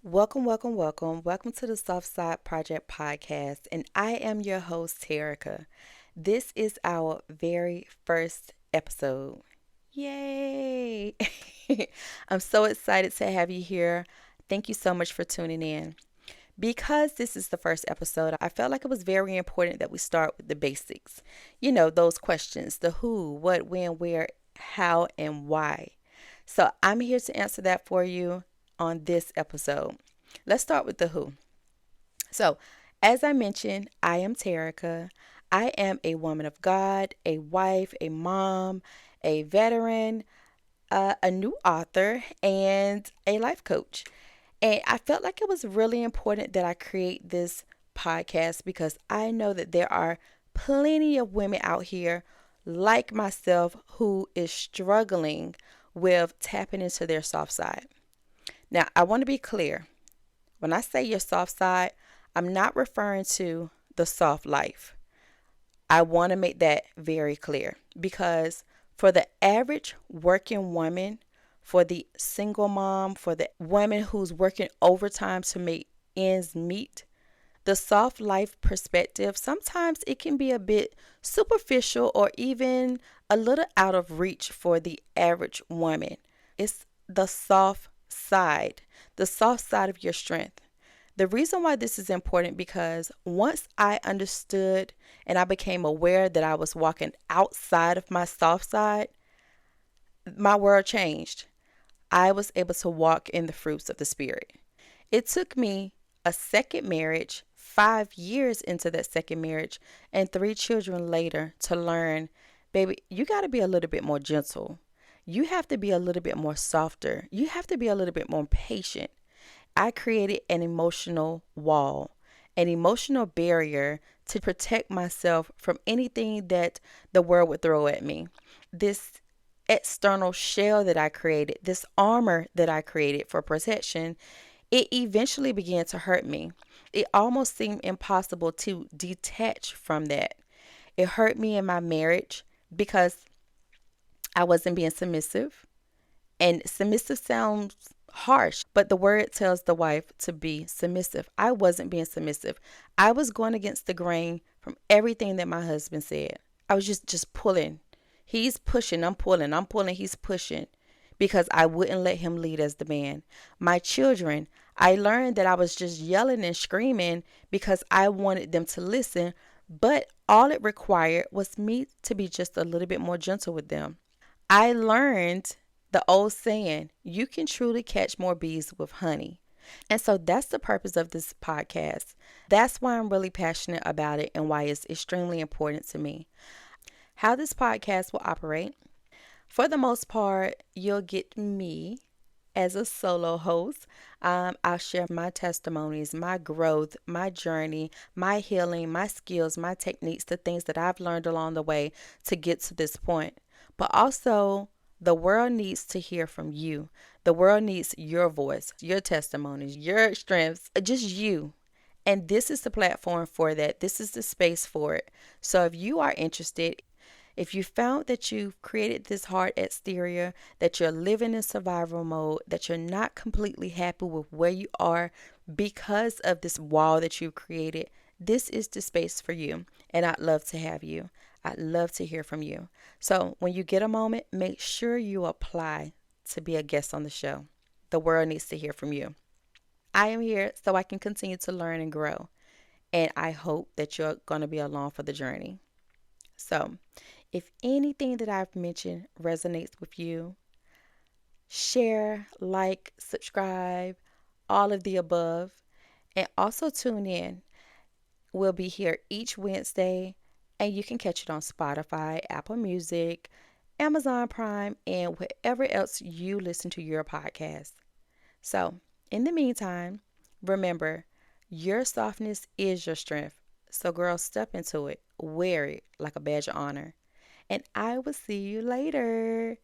Welcome, welcome, welcome. Welcome to the Softside Project podcast, and I am your host, Terica. This is our very first episode. Yay! I'm so excited to have you here. Thank you so much for tuning in. Because this is the first episode, I felt like it was very important that we start with the basics. You know, those questions: the who, what, when, where, how, and why. So I'm here to answer that for you on this episode. Let's start with the who. So, as I mentioned, I am Terica. I am a woman of God, a wife, a mom, a veteran, a new author, and a life coach. And I felt like it was really important that I create this podcast because I know that there are plenty of women out here like myself who is struggling with tapping into their soft side. Now, I want to be clear. When I say your soft side, I'm not referring to the soft life. I want to make that very clear because for the average working woman, for the single mom, for the woman who's working overtime to make ends meet, the soft life perspective, sometimes it can be a bit superficial or even a little out of reach for the average woman. It's the soft side of your strength. The reason why this is important because once I understood and I became aware that I was walking outside of my soft side, my world changed. I was able to walk in the fruits of the Spirit. It took me a second marriage, 5 years into that second marriage, and 3 children later to learn, baby, you got to be a little bit more gentle. You have to be a little bit more softer. You have to be a little bit more patient. I created an emotional wall, an emotional barrier to protect myself from anything that the world would throw at me. This external shell that I created, this armor that I created for protection, it eventually began to hurt me. It almost seemed impossible to detach from that. It hurt me in my marriage because I wasn't being submissive. And submissive sounds harsh, but the word tells the wife to be submissive. I wasn't being submissive. I was going against the grain from everything that my husband said. I was just pulling. He's pushing, I'm pulling, I'm pulling, he's pushing because I wouldn't let him lead as the man. My children, I learned that I was just yelling and screaming because I wanted them to listen, but all it required was me to be just a little bit more gentle with them. I learned the old saying, you can truly catch more bees with honey. And so that's the purpose of this podcast. That's why I'm really passionate about it and why it's extremely important to me. How this podcast will operate, for the most part, you'll get me as a solo host. I'll share my testimonies, my growth, my journey, my healing, my skills, my techniques, the things that I've learned along the way to get to this point. But also, the world needs to hear from you. The world needs your voice, your testimonies, your strengths, just you. And this is the platform for that. This is the space for it. So if you are interested, if you found that you've created this hard exterior, that you're living in survival mode, that you're not completely happy with where you are because of this wall that you've created, this is the space for you. And I'd love to have you. I'd love to hear from you. So when you get a moment, make sure you apply to be a guest on the show. The world needs to hear from you. I am here so I can continue to learn and grow. And I hope that you're going to be along for the journey. So, if anything that I've mentioned resonates with you, share, like, subscribe, all of the above, and also tune in. We'll be here each Wednesday, and you can catch it on Spotify, Apple Music, Amazon Prime, and wherever else you listen to your podcast. So, in the meantime, remember, your softness is your strength. So, girl, step into it. Wear it like a badge of honor. And I will see you later.